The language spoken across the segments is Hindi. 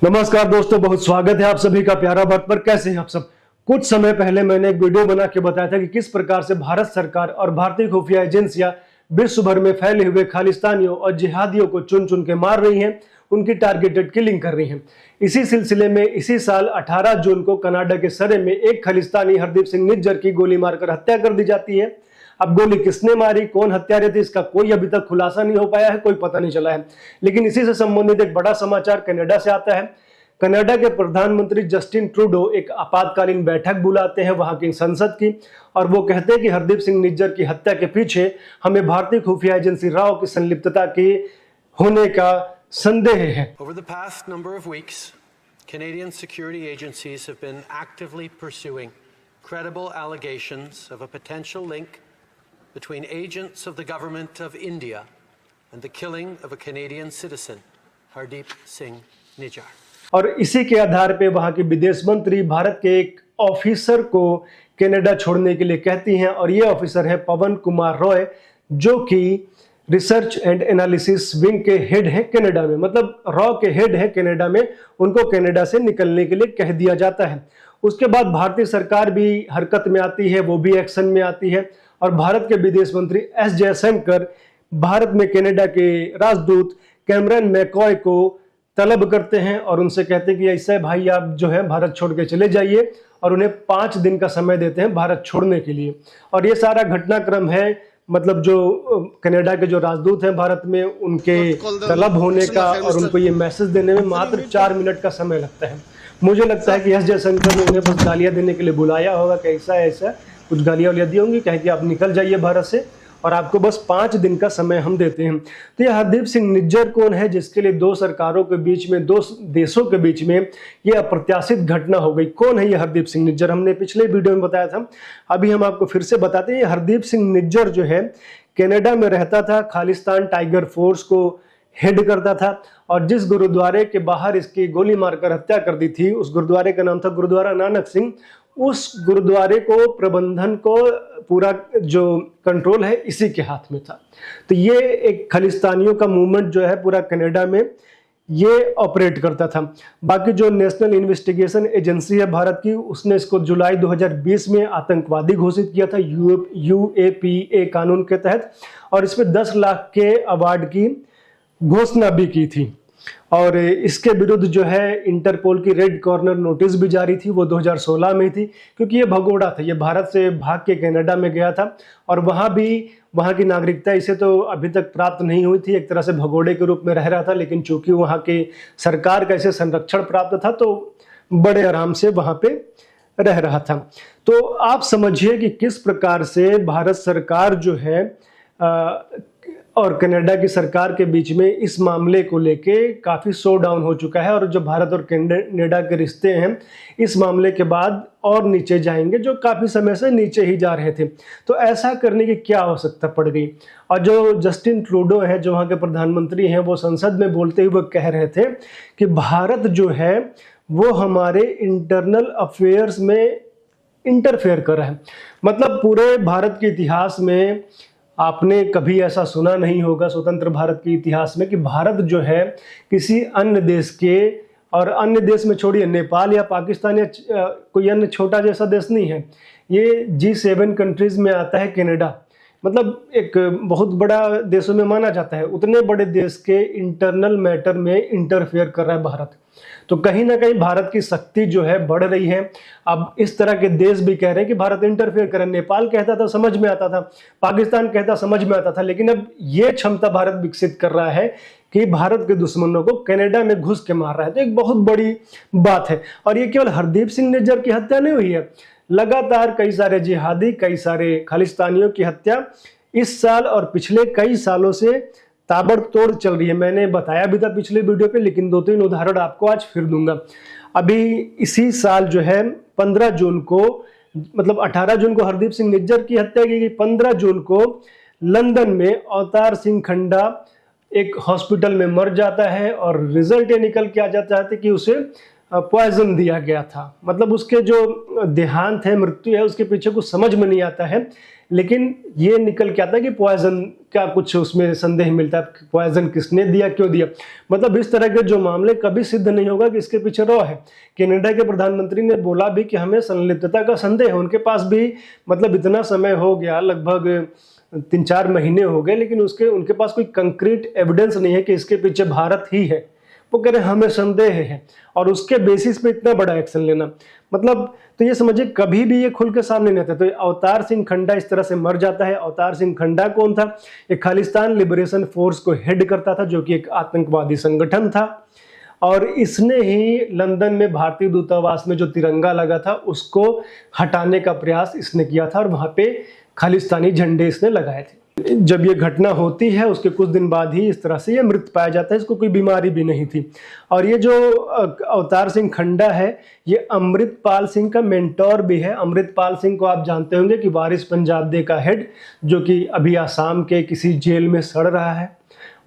नमस्कार दोस्तों, बहुत स्वागत है आप सभी का प्यारा बात पर। कैसे हैं आप सब। कुछ समय पहले मैंने एक वीडियो बना के बताया था कि किस प्रकार से भारत सरकार और भारतीय खुफिया एजेंसियां विश्व भर में फैले हुए खालिस्तानियों और जिहादियों को चुन चुन के मार रही हैं, उनकी टारगेटेड किलिंग कर रही हैं। इसी सिलसिले में इसी साल 18 जून को कनाडा के सरे में एक खालिस्तानी हरदीप सिंह निज्जर की गोली मारकर हत्या कर दी जाती है। अब गोली किसने मारी, कौन हत्यारे थे, इसका कोई अभी तक खुलासा नहीं हो पाया है, कोई पता नहीं चला है। लेकिन इसी से संबंधित एक बड़ा समाचार कनाडा से आता है। कनाडा के प्रधानमंत्री जस्टिन ट्रूडो एक आपातकालीन बैठक बुलाते हैं वहां की संसद की, और वो कहते हैं कि हरदीप सिंह निज्जर की हत्या के पीछे हमें भारतीय खुफिया एजेंसी राव की संलिप्तता के होने का संदेह है। Over the past number of weeks, Canadian security agencies have been actively pursuing credible allegations of a potential link between agents of the government of India and the killing of a Canadian citizen, Hardeep Singh Nijjar. और इसी के आधार पे वहां की विदेश मंत्री भारत के एक ऑफिसर को कनाडा छोड़ने के लिए कहती हैं, और ये ऑफिसर है पवन कुमार रॉय, जो कि रिसर्च एंड एनालिसिस विंग के हेड है कनाडा में। मतलब रॉ के हेड है कनाडा में, उनको कनाडा से निकलने के लिए कह दिया जाता है। उसके बाद भारतीय सरकार भी हरकत में आती है, वो भी एक्शन में आती है, और भारत के विदेश मंत्री एस जयशंकर भारत में कनाडा के राजदूत कैमरन मैकॉय को तलब करते हैं और उनसे कहते हैं कि ऐसा भाई आप जो है भारत छोड़ के चले जाइए, और उन्हें 5 दिन का समय देते हैं भारत छोड़ने के लिए। और ये सारा घटनाक्रम है, मतलब जो कनाडा के जो राजदूत हैं भारत में, उनके तलब होने का और उनको ये मैसेज देने में मात्र 4 मिनट का समय लगता है। मुझे लगता है कि एस जयशंकर ने उन्हें बस गालियां देने के लिए बुलाया होगा कि ऐसा कुछ गालियां वालियां दी होंगी, कहें कि आप निकल जाइए भारत से और आपको बस 5 दिन का समय हम देते हैं। तो ये हरदीप सिंह निज्जर कौन है, जिसके लिए 2 सरकारों के बीच में, 2 देशों के बीच में ये अप्रत्याशित घटना हो गई। कौन है ये हरदीप सिंह निज्जर, हमने पिछले वीडियो में बताया था, अभी हम आपको फिर से बताते हैं। हरदीप सिंह निज्जर जो है कनाडा में रहता था, खालिस्तान टाइगर फोर्स को हेड करता था, और जिस गुरुद्वारे के बाहर इसकी गोली मारकर हत्या कर दी थी, उस गुरुद्वारे का नाम था गुरुद्वारा नानक सिंह। उस गुरुद्वारे को, प्रबंधन को, पूरा जो कंट्रोल है इसी के हाथ में था। तो ये एक खालिस्तानियों का मूवमेंट जो है पूरा कनाडा में ये ऑपरेट करता था। बाकी जो नेशनल इन्वेस्टिगेशन एजेंसी है भारत की, उसने इसको जुलाई 2020 में आतंकवादी घोषित किया था UAPA कानून के तहत, और इसमें 10 लाख के अवार्ड की घोषणा भी की थी। और इसके विरुद्ध जो है इंटरपोल की रेड कॉर्नर नोटिस भी जारी थी, वो 2016 में थी, क्योंकि ये भगोड़ा था, ये भारत से भाग के कनाडा में गया था, और वहाँ की नागरिकता इसे तो अभी तक प्राप्त नहीं हुई थी, एक तरह से भगोड़े के रूप में रह रहा था। लेकिन चूंकि वहाँ की सरकार का इसे संरक्षण प्राप्त था, तो बड़े आराम से वहाँ पे रह रहा था। तो आप समझिए कि किस प्रकार से भारत सरकार जो है और कनाडा की सरकार के बीच में इस मामले को लेके काफ़ी शो डाउन हो चुका है, और जो भारत और कनाडा के रिश्ते हैं इस मामले के बाद और नीचे जाएंगे, जो काफ़ी समय से नीचे ही जा रहे थे। तो ऐसा करने की क्या आवश्यकता पड़ गई। और जो जस्टिन ट्रूडो हैं, जो वहाँ के प्रधानमंत्री हैं, वो संसद में बोलते हुए कह रहे थे कि भारत जो है वो हमारे इंटरनल अफेयर्स में इंटरफेयर कर रहा है। मतलब पूरे भारत के इतिहास में आपने कभी ऐसा सुना नहीं होगा, स्वतंत्र भारत के इतिहास में, कि भारत जो है किसी अन्य देश के, और अन्य देश में छोड़िए नेपाल या पाकिस्तान या कोई अन्य छोटा जैसा देश नहीं है, ये G7 कंट्रीज में आता है कनाडा। मतलब एक बहुत बड़ा देशों में माना जाता है, उतने बड़े देश के इंटरनल मैटर में इंटरफेयर कर रहा है भारत। तो कहीं ना कहीं भारत की शक्ति जो है बढ़ रही है। अब इस तरह के देश भी कह रहे हैं कि भारत इंटरफेयर करे। नेपाल कहता था समझ में आता था, पाकिस्तान कहता समझ में आता था, लेकिन अब ये क्षमता भारत विकसित कर रहा है कि भारत के दुश्मनों को कनाडा में घुस के मार रहा है। तो एक बहुत बड़ी बात है। और ये केवल हरदीप सिंह निज्जर की हत्या नहीं हुई है, लगातार कई सारे जिहादी, कई सारे खालिस्तानियों की हत्या इस साल और पिछले कई सालों से ताबड़तोड़ चल रही है। मैंने बताया भी था पिछले वीडियो पे, लेकिन 2-3 उदाहरण आपको आज फिर दूंगा। अभी इसी साल जो है 15 जून को, मतलब 18 जून को हरदीप सिंह निज्जर की हत्या की गई, 15 जून को लंदन में अवतार सिंह खंडा एक हॉस्पिटल में मर जाता है, और रिजल्ट ये निकल के आ जाता है कि उसे पॉइजन दिया गया था। मतलब उसके जो देहांत है, मृत्यु है, उसके पीछे कुछ समझ में नहीं आता है, लेकिन ये निकल के आता है कि पॉइजन का कुछ उसमें संदेह मिलता है, पॉइजन किसने दिया, क्यों दिया। मतलब इस तरह के जो मामले कभी सिद्ध नहीं होगा कि इसके पीछे रॉ है। कनाडा के प्रधानमंत्री ने बोला भी कि हमें संलिप्तता का संदेह है। उनके पास भी मतलब इतना समय हो गया, लगभग 3-4 महीने हो गए, लेकिन उनके पास कोई कंक्रीट एविडेंस नहीं है कि इसके पीछे भारत ही है। वो कह रहे हैं हमें संदेह है, और उसके बेसिस पे इतना बड़ा एक्शन लेना, मतलब तो ये समझिए कभी भी ये खुल के सामने नहीं आता। तो अवतार सिंह खंडा इस तरह से मर जाता है। अवतार सिंह खंडा कौन था? एक खालिस्तान लिबरेशन फोर्स को हेड करता था, जो कि एक आतंकवादी संगठन था, और इसने ही लंदन में भारतीय दूतावास में जो तिरंगा लगा था उसको हटाने का प्रयास इसने किया था, और वहां पे खालिस्तानी झंडे इसने लगाए थे। जब ये घटना होती है उसके कुछ दिन बाद ही इस तरह से ये मृत पाया जाता है। इसको कोई बीमारी भी नहीं थी। और ये जो अवतार सिंह खंडा है ये अमृतपाल सिंह का मेंटोर भी है। अमृतपाल सिंह को आप जानते होंगे कि वारिस पंजाब दे का हेड, जो कि अभी आसाम के किसी जेल में सड़ रहा है।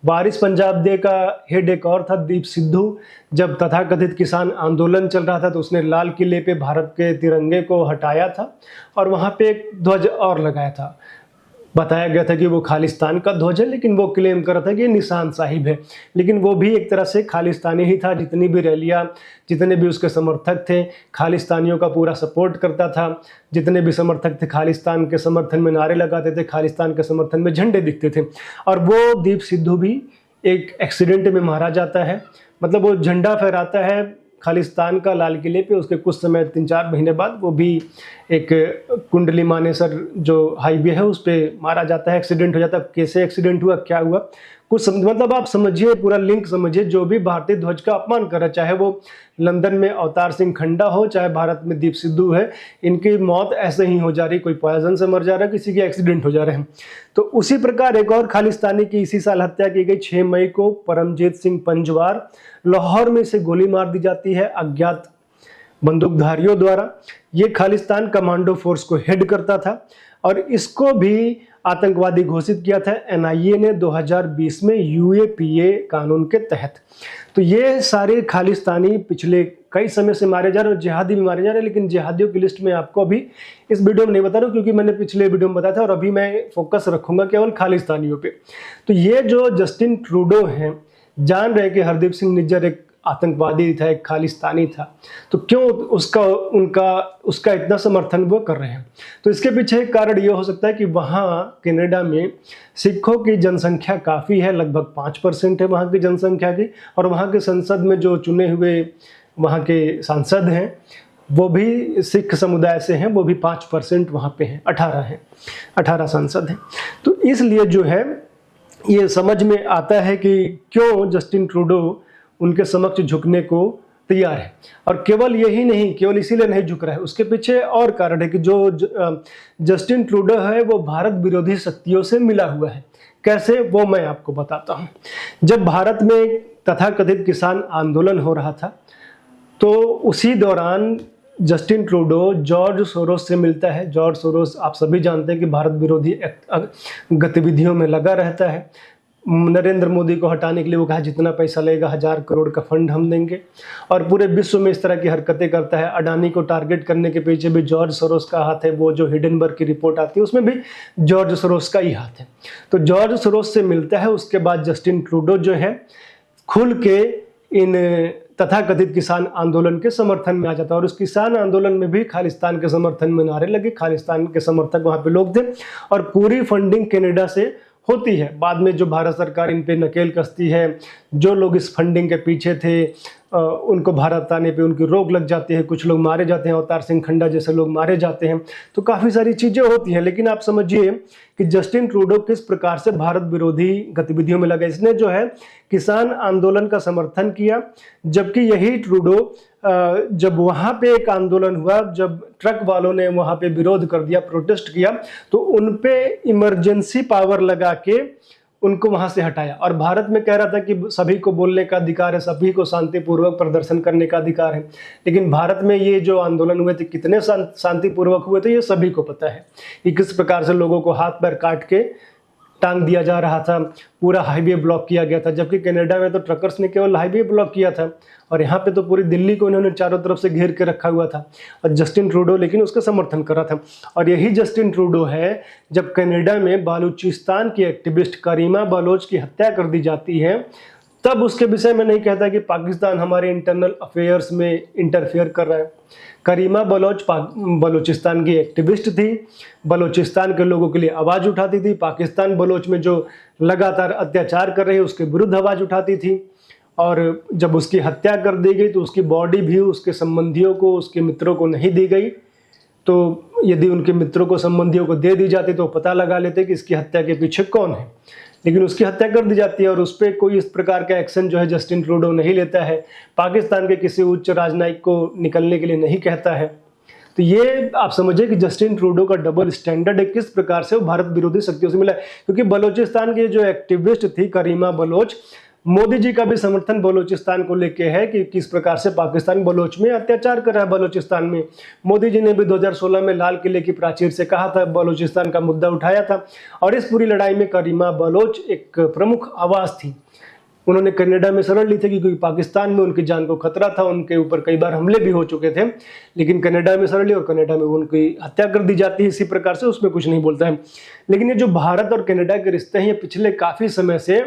वारिस पंजाब दे का हेड एक और था, दीप सिद्धू। जब तथाकथित किसान आंदोलन चल रहा था तो उसने लाल किले पे भारत के तिरंगे को हटाया था और वहाँ पे एक ध्वज और लगाया था। बताया गया था कि वो खालिस्तान का ध्वज है, लेकिन वो क्लेम कर रहा था कि ये निशान साहिब है, लेकिन वो भी एक तरह से खालिस्तानी ही था। जितनी भी रैलियां, जितने भी उसके समर्थक थे, खालिस्तानियों का पूरा सपोर्ट करता था। जितने भी समर्थक थे खालिस्तान के समर्थन में नारे लगाते थे, खालिस्तान के समर्थन में झंडे दिखते थे। और वो दीप सिद्धू भी एक एक्सीडेंट में मारा जाता है। मतलब वो झंडा फहराता है खालिस्तान का लाल किले पे, उसके कुछ समय 3-4 महीने बाद वो भी एक कुंडली मानेसर जो हाईवे है उस पर मारा जाता है, एक्सीडेंट हो जाता है। कैसे एक्सीडेंट हुआ, क्या हुआ, कुछ मतलब आप समझिए, पूरा लिंक समझिए। जो भी भारतीय ध्वज का अपमान कर रहा है, चाहे वो लंदन में अवतार सिंह खंडा हो, चाहे भारत में दीप सिद्धू है, इनकी मौत ऐसे ही हो जा रही। कोई पॉइजन से मर जा रहा है, किसी के एक्सीडेंट हो जा रहे हैं। तो उसी प्रकार एक और खालिस्तानी की इसी साल हत्या की गई। 6 मई को परमजीत सिंह पंजवार, लाहौर में इसे गोली मार दी जाती है अज्ञात बंदूकधारियों द्वारा। ये खालिस्तान कमांडो फोर्स को हेड करता था और इसको भी आतंकवादी घोषित किया था एनआईए ने 2020 में यूएपीए कानून के तहत। तो ये सारे खालिस्तानी पिछले कई समय से मारे जा रहे हैं, जिहादी भी मारे जा रहे हैं, लेकिन जिहादियों की लिस्ट में आपको अभी इस वीडियो में नहीं बता रहा हूँ क्योंकि मैंने पिछले वीडियो में बताया था, और अभी मैं फोकस रखूंगा केवल खालिस्तानियों पे। तो ये जो जस्टिन ट्रूडो हैं, जान रहे कि हरदीप सिंह निज्जर एक आतंकवादी था, एक खालिस्तानी था, तो क्यों उसका इतना समर्थन वो कर रहे हैं? तो इसके पीछे एक कारण ये हो सकता है कि वहाँ कनाडा में सिखों की जनसंख्या काफ़ी है, लगभग 5% है वहाँ की जनसंख्या की, और वहाँ के संसद में जो चुने हुए वहाँ के सांसद हैं वो भी सिख समुदाय से हैं, वो भी 5% वहाँ पे हैं, 18 सांसद हैं। तो इसलिए जो है ये समझ में आता है कि क्यों जस्टिन ट्रूडो उनके समक्ष झुकने को तैयार है। और केवल यही नहीं, केवल इसीलिए नहीं झुक रहा है, उसके पीछे और कारण है कि जो जस्टिन ट्रूडो है वो भारत विरोधी शक्तियों से मिला हुआ है। कैसे, वो मैं आपको बताता हूँ। जब भारत में तथाकथित किसान आंदोलन हो रहा था तो उसी दौरान जस्टिन ट्रूडो जॉर्ज सोरोस से मिलता है। जॉर्ज सोरोस आप सभी जानते हैं कि भारत विरोधी गतिविधियों में लगा रहता है। नरेंद्र मोदी को हटाने के लिए वो कहा जितना पैसा लगेगा 1000 करोड़ का फंड हम देंगे, और पूरे विश्व में इस तरह की हरकतें करता है। अडानी को टारगेट करने के पीछे भी जॉर्ज सोरोस का हाथ है। वो जो हिडेनबर्ग की रिपोर्ट आती है उसमें भी जॉर्ज सोरोस का ही हाथ है। तो जॉर्ज सोरोस से मिलता है। उसके बाद जस्टिन ट्रूडो जो है खुल के इन तथाकथित किसान आंदोलन के समर्थन में आ जाता है, और उस किसान आंदोलन में भी खालिस्तान के समर्थन में नारे लगे। खालिस्तान के समर्थक वहाँ पे लोग थे, और पूरी फंडिंग कनाडा से होती है। बाद में जो भारत सरकार इन पे नकेल कसती है, जो लोग इस फंडिंग के पीछे थे उनको भारत आने पे उनकी रोक लग जाती है, कुछ लोग मारे जाते हैं, अवतार सिंह खंडा जैसे लोग मारे जाते हैं। तो काफ़ी सारी चीज़ें होती हैं, लेकिन आप समझिए कि जस्टिन ट्रूडो किस प्रकार से भारत विरोधी गतिविधियों में लगा। इसने जो है किसान आंदोलन का समर्थन किया, जबकि यही ट्रूडो जब वहाँ पे एक आंदोलन हुआ, जब ट्रक वालों ने वहाँ पे विरोध कर दिया, प्रोटेस्ट किया, तो उन पे इमरजेंसी पावर लगा के उनको वहां से हटाया। और भारत में कह रहा था कि सभी को बोलने का अधिकार है, सभी को शांतिपूर्वक प्रदर्शन करने का अधिकार है, लेकिन भारत में ये जो आंदोलन हुए थे कितने शांतिपूर्वक हुए थे ये सभी को पता है कि किस प्रकार से लोगों को हाथ पैर काट के टांग दिया जा रहा था, पूरा हाईवे ब्लॉक किया गया था, जबकि कनाडा में तो ट्रकर्स ने केवल हाईवे ब्लॉक किया था और यहाँ पे तो पूरी दिल्ली को इन्होंने चारों तरफ से घेर के रखा हुआ था। और जस्टिन ट्रूडो लेकिन उसका समर्थन कर रहा था। और यही जस्टिन ट्रूडो है, जब कनाडा में बलूचिस्तान की एक्टिविस्ट करीमा बलोच की हत्या कर दी जाती है, तब उसके विषय में नहीं कहता कि पाकिस्तान हमारे इंटरनल अफेयर्स में इंटरफेयर कर रहा है। करीमा बलोच बलूचिस्तान की एक्टिविस्ट थी, बलूचिस्तान के लोगों के लिए आवाज़ उठाती थी, पाकिस्तान बलोच में जो लगातार अत्याचार कर रहे हैं उसके विरुद्ध आवाज़ उठाती थी। और जब उसकी हत्या कर दी गई तो उसकी बॉडी भी उसके संबंधियों को, उसके मित्रों को नहीं दी गई। तो यदि उनके मित्रों को, संबंधियों को दे दी जाती तो पता लगा लेते कि इसकी हत्या के पीछे कौन है, लेकिन उसकी हत्या कर दी जाती है और उस पर कोई इस प्रकार का एक्शन जो है जस्टिन ट्रूडो नहीं लेता है, पाकिस्तान के किसी उच्च राजनयिक को निकलने के लिए नहीं कहता है। तो ये आप समझिए कि जस्टिन ट्रूडो का डबल स्टैंडर्ड है, किस प्रकार से वो भारत विरोधी शक्तियों से मिला है। क्योंकि बलूचिस्तान की जो एक्टिविस्ट थी करीमा बलोच, मोदी जी का भी समर्थन बलूचिस्तान को लेके है कि किस प्रकार से पाकिस्तान बलोच में अत्याचार कर रहा है। बलूचिस्तान में मोदी जी ने भी 2016 में लाल किले की प्राचीर से कहा था, बलूचिस्तान का मुद्दा उठाया था। और इस पूरी लड़ाई में करीमा बलोच एक प्रमुख आवाज़ थी। उन्होंने कनाडा में शरण ली थी क्योंकि पाकिस्तान में उनकी जान को खतरा था, उनके ऊपर कई बार हमले भी हो चुके थे, लेकिन कनाडा में शरण ली और कनाडा में उनकी हत्या कर दी जाती है इसी प्रकार से, उसमें कुछ नहीं बोलता है। लेकिन ये जो भारत और कनाडा के रिश्ते हैं, ये पिछले काफ़ी समय से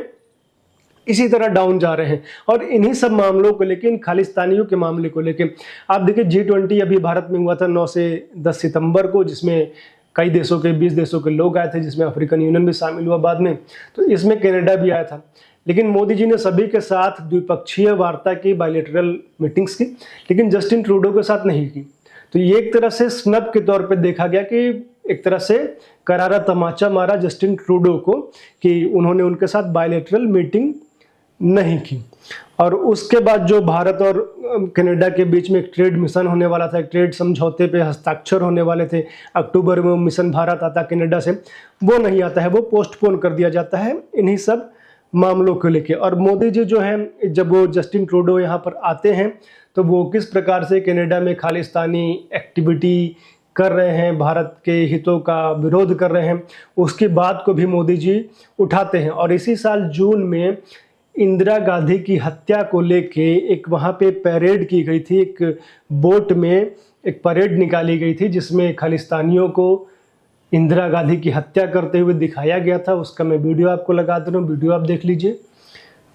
इसी तरह डाउन जा रहे हैं। और इन्हीं सब मामलों को लेकर, इन खालिस्तानियों के मामले को लेकर आप देखिए G20 अभी भारत में हुआ था 9 से 10 सितंबर को, जिसमें कई देशों के 20 देशों के लोग आए थे, जिसमें अफ्रीकन यूनियन भी शामिल हुआ बाद में, तो इसमें कनाडा भी आया था। लेकिन मोदी जी ने सभी के साथ द्विपक्षीय वार्ता की, बायलैटरल मीटिंग्स की, लेकिन जस्टिन ट्रूडो के साथ नहीं की। तो ये एक तरह से स्नब के तौर पे देखा गया कि एक तरह से करारा तमाचा मारा जस्टिन ट्रूडो को कि उन्होंने उनके साथ बायलैटरल मीटिंग नहीं की। और उसके बाद जो भारत और कनाडा के बीच में एक ट्रेड मिशन होने वाला था, एक ट्रेड समझौते पे हस्ताक्षर होने वाले थे, अक्टूबर में मिशन भारत आता कनाडा से, वो नहीं आता है, वो पोस्टपोन कर दिया जाता है इन्हीं सब मामलों को लेके। और मोदी जी जो हैं, जब वो जस्टिन ट्रूडो यहाँ पर आते हैं तो वो किस प्रकार से कनाडा में खालिस्तानी एक्टिविटी कर रहे हैं, भारत के हितों का विरोध कर रहे हैं, उसकी बात को भी मोदी जी उठाते हैं। और इसी साल जून में इंदिरा गांधी की हत्या को लेके एक वहाँ पे परेड की गई थी, एक बोट में एक परेड निकाली गई थी जिसमें खालिस्तानियों को इंदिरा गांधी की हत्या करते हुए दिखाया गया था। उसका मैं वीडियो आपको लगा दे रहा हूँ, वीडियो आप देख लीजिए,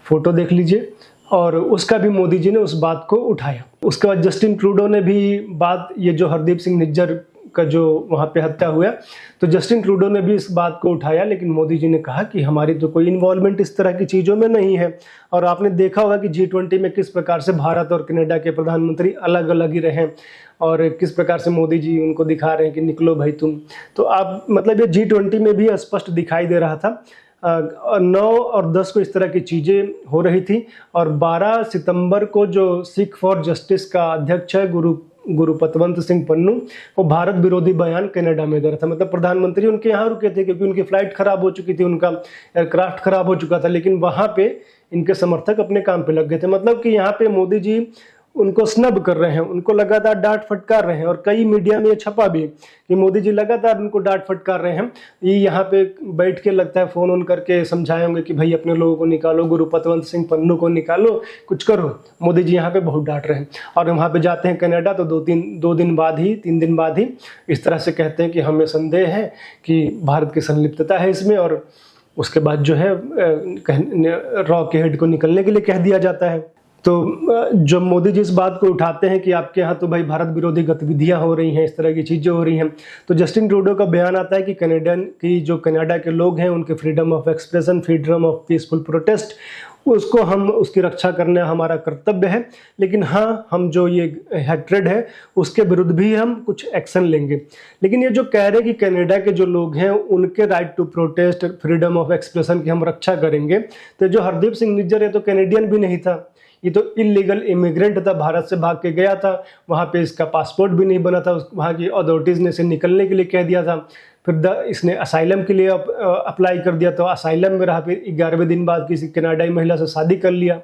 फोटो देख लीजिए। और उसका भी मोदी जी ने उस बात को उठाया। उसके बाद जस्टिन ट्रूडो ने भी बात, ये जो हरदीप सिंह निज्जर का जो वहाँ पे हत्या हुआ, तो जस्टिन ट्रूडो ने भी इस बात को उठाया, लेकिन मोदी जी ने कहा कि हमारी तो कोई इन्वॉल्वमेंट इस तरह की चीज़ों में नहीं है। और आपने देखा होगा कि G20 में किस प्रकार से भारत और कनाडा के प्रधानमंत्री अलग अलग ही रहे और किस प्रकार से मोदी जी उनको दिखा रहे हैं कि निकलो भाई तुम। तो आप मतलब ये G20 में भी स्पष्ट दिखाई दे रहा था। 9 और 10 को इस तरह की चीज़ें हो रही थी। और 12 सितंबर को जो सिख फॉर जस्टिस का अध्यक्ष है गुरुपतवंत सिंह पन्नू, वो भारत विरोधी बयान कनाडा में दे रहा था। मतलब प्रधानमंत्री उनके यहाँ रुके थे क्योंकि उनकी फ्लाइट खराब हो चुकी थी, उनका एयरक्राफ्ट खराब हो चुका था, लेकिन वहाँ पे इनके समर्थक अपने काम पे लग गए थे। मतलब कि यहाँ पे मोदी जी उनको स्नब कर रहे हैं, उनको लगातार डांट फटकार रहे हैं। और कई मीडिया में ये छपा भी कि मोदी जी लगातार उनको डांट फटकार रहे हैं। ये यहाँ पे बैठ के लगता है फ़ोन ऑन करके समझाए होंगे कि भाई अपने लोगों को निकालो, गुरुपतवंत सिंह पन्नू को निकालो, कुछ करो। मोदी जी यहाँ पे बहुत डांट रहे हैं। और वहाँ पे जाते हैं कनाडा तो 3 दिन बाद ही इस तरह से कहते हैं कि हमें संदेह है कि भारत की संलिप्तता है इसमें। और उसके बाद जो है रॉ के हेड को निकलने के लिए कह दिया जाता है। तो जब मोदी जी इस बात को उठाते हैं कि आपके यहाँ तो भाई भारत विरोधी गतिविधियां हो रही हैं, इस तरह की चीज़ें हो रही हैं, तो जस्टिन ट्रूडो का बयान आता है कि कनाडा के लोग हैं, उनके freedom of expression, freedom of peaceful protest, उसको हम उसकी रक्षा करना हमारा कर्तव्य है। लेकिन हाँ, हम जो ये हैट्रेड है उसके विरुद्ध भी हम कुछ एक्शन लेंगे। लेकिन ये जो कह रहे हैं कि कनाडा के जो लोग हैं उनके right to protest, freedom of expression की हम रक्षा करेंगे, तो जो हरदीप सिंह निज्जर है तो कैनेडियन भी नहीं था, ये तो इलीगल इमिग्रेंट था, भारत से भाग के गया था, वहाँ पे इसका पासपोर्ट भी नहीं बना था, वहाँ की अथॉरिटीज़ ने इसे निकलने के लिए कह दिया था। फिर इसने असाइलम के लिए अप्लाई कर दिया, तो असाइलम में रहा, फिर 11वें दिन बाद किसी कनाडाई महिला से शादी कर लिया,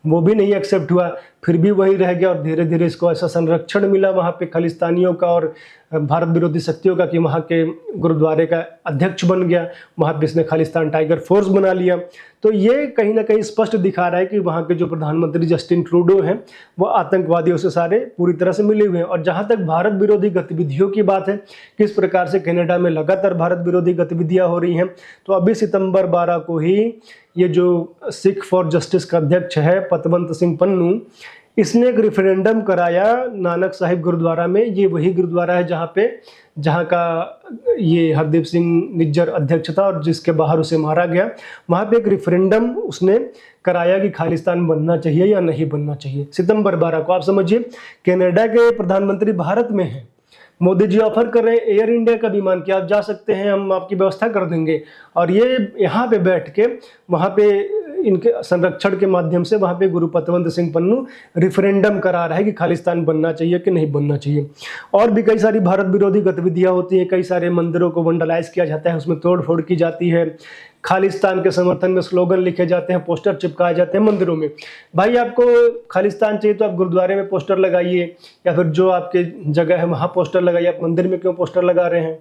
वो भी नहीं एक्सेप्ट हुआ। फिर भी वही रह गया और धीरे धीरे इसको ऐसा संरक्षण मिला वहाँ पे खालिस्तानियों का और भारत विरोधी शक्तियों का कि वहाँ के गुरुद्वारे का अध्यक्ष बन गया, वहाँ पे इसने खालिस्तान टाइगर फोर्स बना लिया। तो ये कहीं ना कहीं स्पष्ट दिखा रहा है कि वहाँ के जो प्रधानमंत्री जस्टिन ट्रूडो हैं वो आतंकवादियों से सारे पूरी तरह से मिले हुए हैं। और जहाँ तक भारत विरोधी गतिविधियों की बात है, किस प्रकार से कनाडा में लगातार भारत विरोधी गतिविधियाँ हो रही हैं, तो अभी सितंबर 12 को ही ये जो सिख फॉर जस्टिस का अध्यक्ष है पतवंत सिंह पन्नू, इसने एक रेफरेंडम कराया नानक साहिब गुरुद्वारा में। ये वही गुरुद्वारा है जहाँ का ये हरदीप सिंह निज्जर अध्यक्ष था और जिसके बाहर उसे मारा गया। वहाँ पे एक रेफरेंडम उसने कराया कि खालिस्तान बनना चाहिए या नहीं बनना चाहिए, सितंबर 12 को। आप समझिए कनाडा के प्रधानमंत्री भारत में हैं, मोदी जी ऑफर कर रहे हैं एयर इंडिया का विमान कि आप जा सकते हैं, हम आपकी व्यवस्था कर देंगे, और ये यहाँ पे बैठ के वहाँ पे इनके संरक्षण के माध्यम से वहाँ पे गुरु पतवंत सिंह पन्नू रेफरेंडम करा रहा है कि खालिस्तान बनना चाहिए कि नहीं बनना चाहिए। और भी कई सारी भारत विरोधी गतिविधियाँ होती हैं, कई सारे मंदिरों को वंडलाइज किया जाता है, उसमें तोड़ फोड़ की जाती है, खालिस्तान के समर्थन में स्लोगन लिखे जाते हैं, पोस्टर चिपकाए जाते हैं मंदिरों में। भाई आपको खालिस्तान चाहिए तो आप गुरुद्वारे में पोस्टर लगाइए, या फिर जो आपके जगह है वहाँ पोस्टर लगाइए, आप मंदिर में क्यों पोस्टर लगा रहे हैं?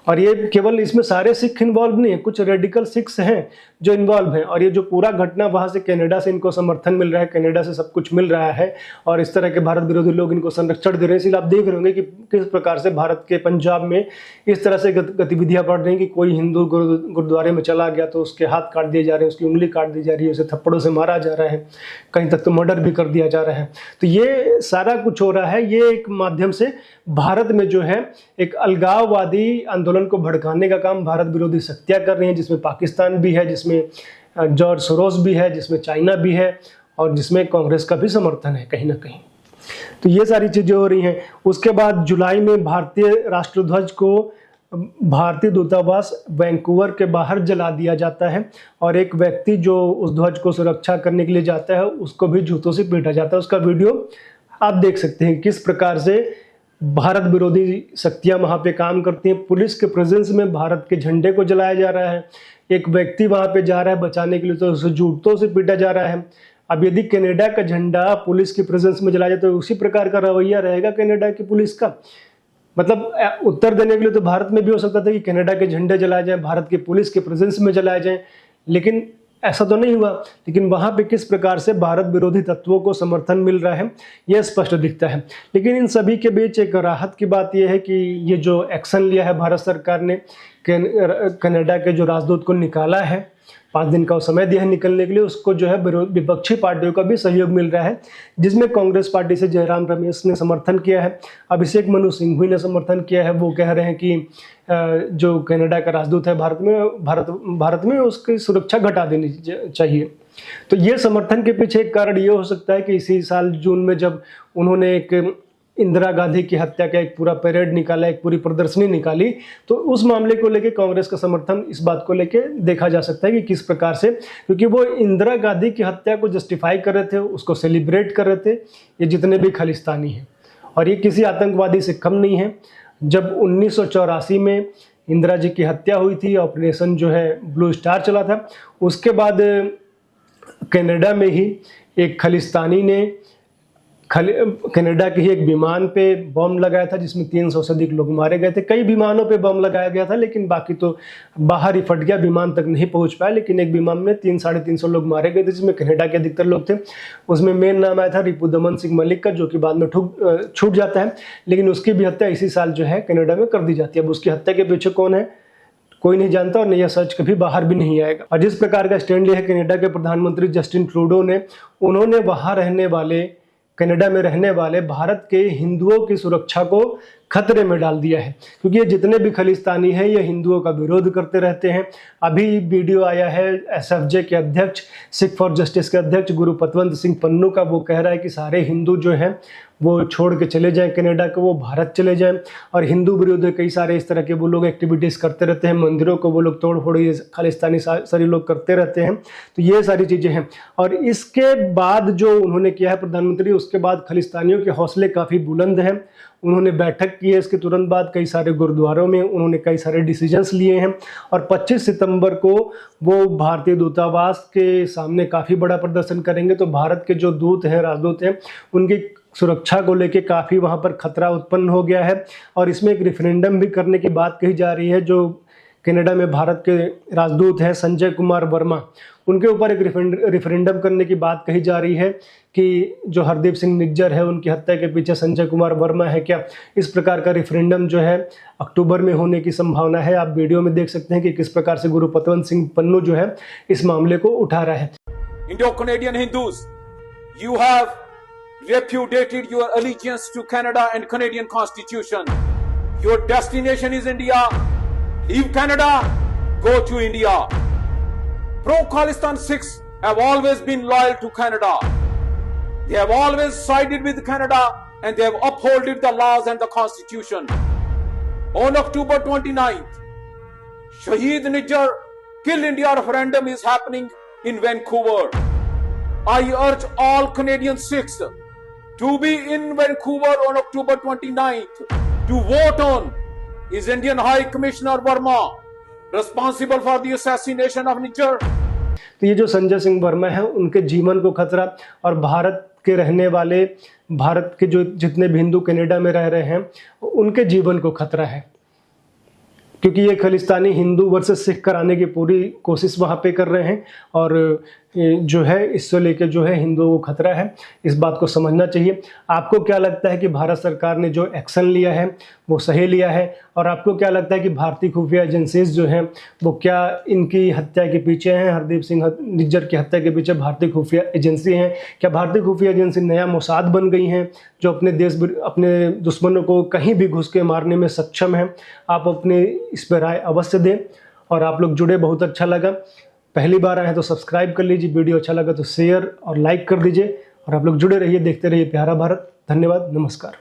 और ये केवल इसमें सारे सिख इन्वॉल्व नहीं है, कुछ रेडिकल सिख्स हैं जो इन्वॉल्व हैं। और ये जो पूरा घटना वहाँ से कनाडा से इनको समर्थन मिल रहा है, कनाडा से सब कुछ मिल रहा है, और इस तरह के भारत विरोधी लोग इनको संरक्षण दे रहे हैं। इसलिए आप देख रहे होंगे कि किस प्रकार से भारत के पंजाब में इस तरह से गतिविधियाँ बढ़ रही हैं कि कोई हिंदू गुरुद्वारे में चला गया तो उसके हाथ काट दिए जा रहे हैं, उसकी उंगली काट दी जा रही है, उसे थप्पड़ों से मारा जा रहा है, कहीं तक तो मर्डर भी कर दिया जा रहा है। तो ये सारा कुछ हो रहा है, ये एक माध्यम से भारत में जो है एक अलगाववादी आंदोलन को भड़काने का काम भारत विरोधी शक्तियाँ कर रही हैं, जिसमें पाकिस्तान भी है, जिसमें जॉर्ज सोरोस भी है, जिसमें चाइना भी है, और जिसमें कांग्रेस का भी समर्थन है कहीं ना कहीं। तो ये सारी चीज़ें हो रही हैं। उसके बाद जुलाई में भारतीय राष्ट्रध्वज को भारतीय दूतावास वैंकूवर के बाहर जला दिया जाता है, और एक व्यक्ति जो उस ध्वज को सुरक्षा करने के लिए जाता है उसको भी जूतों से पीटा जाता है। उसका वीडियो आप देख सकते हैं किस प्रकार से भारत विरोधी शक्तियां वहां पे काम करती हैं। पुलिस के प्रेजेंस में भारत के झंडे को जलाया जा रहा है, एक व्यक्ति वहां पे जा रहा है बचाने के लिए तो उसे जूतों से पीटा जा रहा है। अब यदि कनाडा का झंडा पुलिस के प्रेजेंस में जलाया जाए तो उसी प्रकार का रवैया रहेगा कनाडा की पुलिस का। मतलब उत्तर देने के लिए तो भारत में भी हो सकता था कि कनाडा के झंडे जलाए जाएं, भारत की पुलिस के प्रेजेंस में जलाए जाएं, लेकिन ऐसा तो नहीं हुआ। लेकिन वहां पे किस प्रकार से भारत विरोधी तत्वों को समर्थन मिल रहा है यह स्पष्ट दिखता है। लेकिन इन सभी के बीच एक राहत की बात यह है कि ये जो एक्शन लिया है भारत सरकार ने, कनाडा के जो राजदूत को निकाला है, 5 दिन का समय दिया है निकलने के लिए, उसको जो है विपक्षी पार्टियों का भी सहयोग मिल रहा है, जिसमें कांग्रेस पार्टी से जयराम रमेश ने समर्थन किया है, अभिषेक मनु सिंघवी ने समर्थन किया है। वो कह रहे हैं कि जो कनाडा का राजदूत है भारत में उसकी सुरक्षा घटा देनी चाहिए। तो ये समर्थन के पीछे एक कारण ये हो सकता है कि इसी साल जून में जब उन्होंने एक इंदिरा गांधी की हत्या का एक पूरा परेड निकाला, एक पूरी प्रदर्शनी निकाली, तो उस मामले को लेके कांग्रेस का समर्थन इस बात को लेके देखा जा सकता है कि किस प्रकार से, क्योंकि वो इंदिरा गांधी की हत्या को जस्टिफाई कर रहे थे, उसको सेलिब्रेट कर रहे थे ये जितने भी खालिस्तानी हैं, और ये किसी आतंकवादी से कम नहीं है। जब 1984 में इंदिरा जी की हत्या हुई थी, ऑपरेशन जो है ब्लू स्टार चला था, उसके बाद कनाडा में ही एक खालिस्तानी ने कनाडा के ही एक विमान पे बम लगाया था, जिसमें 300 से अधिक लोग मारे गए थे। कई विमानों पे बम लगाया गया था, लेकिन बाकी तो बाहर ही फट गया, विमान तक नहीं पहुंच पाया। लेकिन एक विमान में 300-350 लोग मारे गए थे, जिसमें कनाडा के अधिकतर लोग थे। उसमें मेन नाम आया था रिपुदमन सिंह मलिक का, जो कि बाद में छूट जाता है, लेकिन उसकी भी हत्या इसी साल जो है कनाडा में कर दी जाती है। अब उसकी हत्या के पीछे कौन है कोई नहीं जानता, और यह सच कभी बाहर भी नहीं आएगा। और जिस प्रकार का स्टैंड लिया है कनाडा के प्रधानमंत्री जस्टिन ट्रूडो ने, उन्होंने वहां रहने वाले, कनाडा में रहने वाले भारत के हिंदुओं की सुरक्षा को खतरे में डाल दिया है, क्योंकि ये जितने भी खालिस्तानी हैं ये हिंदुओं का विरोध करते रहते हैं। अभी वीडियो आया है एसएफजे के अध्यक्ष, सिख फॉर जस्टिस के अध्यक्ष गुरु पतवंत सिंह पन्नू का, वो कह रहा है कि सारे हिंदू जो हैं वो छोड़ के चले जाएं कनाडा को, वो भारत चले जाएं। और हिंदू विरोधी कई सारे इस तरह के वो लोग एक्टिविटीज़ करते रहते हैं, मंदिरों को वो लोग तोड़ फोड़ ये खालिस्तानी सारे लोग करते रहते हैं। तो ये सारी चीज़ें हैं। और इसके बाद जो उन्होंने किया है प्रधानमंत्री, उसके बाद खालिस्तानियों के हौसले काफ़ी बुलंद हैं। उन्होंने बैठक की है, इसके तुरंत बाद कई सारे गुरुद्वारों में उन्होंने कई सारे डिसीजंस लिए हैं। और 25 सितंबर को वो भारतीय दूतावास के सामने काफ़ी बड़ा प्रदर्शन करेंगे। तो भारत के जो दूत हैं, राजदूत हैं, उनकी सुरक्षा को लेके काफ़ी वहाँ पर खतरा उत्पन्न हो गया है। और इसमें एक रेफरेंडम भी करने की बात कही जा रही है। जो कनाडा में भारत के राजदूत हैं संजय कुमार वर्मा, उनके ऊपर एक रेफरेंडम करने की बात कही जा रही है कि जो हरदीप सिंह निज्जर है उनकी हत्या के पीछे संजय कुमार वर्मा है क्या। इस प्रकार का रेफरेंडम जो है अक्टूबर में होने की संभावना है। आप वीडियो में देख सकते हैं कि किस प्रकार से गुरु पतवंत सिंह पन्नू जो है इस मामले को उठा रहा है। Indo-Canadian Hindus, you have repudiated your allegiance to Canada and Canadian Constitution. Your destination is India. Leave Canada, go to India. Pro-Khalistan Sikhs have always been loyal to Canada. They have always sided with Canada and they have upheld the laws and the Constitution. On October 29th, Shaheed Nijjar Kill India referendum is happening in Vancouver. I urge all Canadian Sikhs to be in Vancouver on October 29th to vote on is Indian High Commissioner Verma responsible for the assassination of Nijjar. तो ये जो संजय सिंह वर्मा है उनके जीवन को खतरा, और भारत के रहने वाले, भारत के जो जितने भी हिंदू कनाडा में रह रहे हैं उनके जीवन को खतरा है। क्योंकि ये खालिस्तानी हिंदू वर्सेस सिख कराने की पूरी कोशिश वहाँ पे कर रहे हैं। और जो है इससे लेकर जो है हिंदुओं को खतरा है, इस बात को समझना चाहिए। आपको क्या लगता है कि भारत सरकार ने जो एक्शन लिया है वो सही लिया है? और आपको क्या लगता है कि भारतीय खुफिया एजेंसीज जो हैं वो क्या इनकी हत्या के पीछे हैं? हरदीप सिंह निज्जर की हत्या के पीछे भारतीय खुफिया एजेंसी हैं? क्या भारतीय खुफिया एजेंसी नया मोसाद बन गई हैं जो अपने दुश्मनों को कहीं भी घुस के मारने में सक्षम है? आप अपने इस पर राय अवश्य दें। और आप लोग जुड़े, बहुत अच्छा लगा। पहली बार आए हैं तो सब्सक्राइब कर लीजिए, वीडियो अच्छा लगा तो शेयर और लाइक कर दीजिए। और आप लोग जुड़े रहिए, देखते रहिए प्यारा भारत। धन्यवाद, नमस्कार।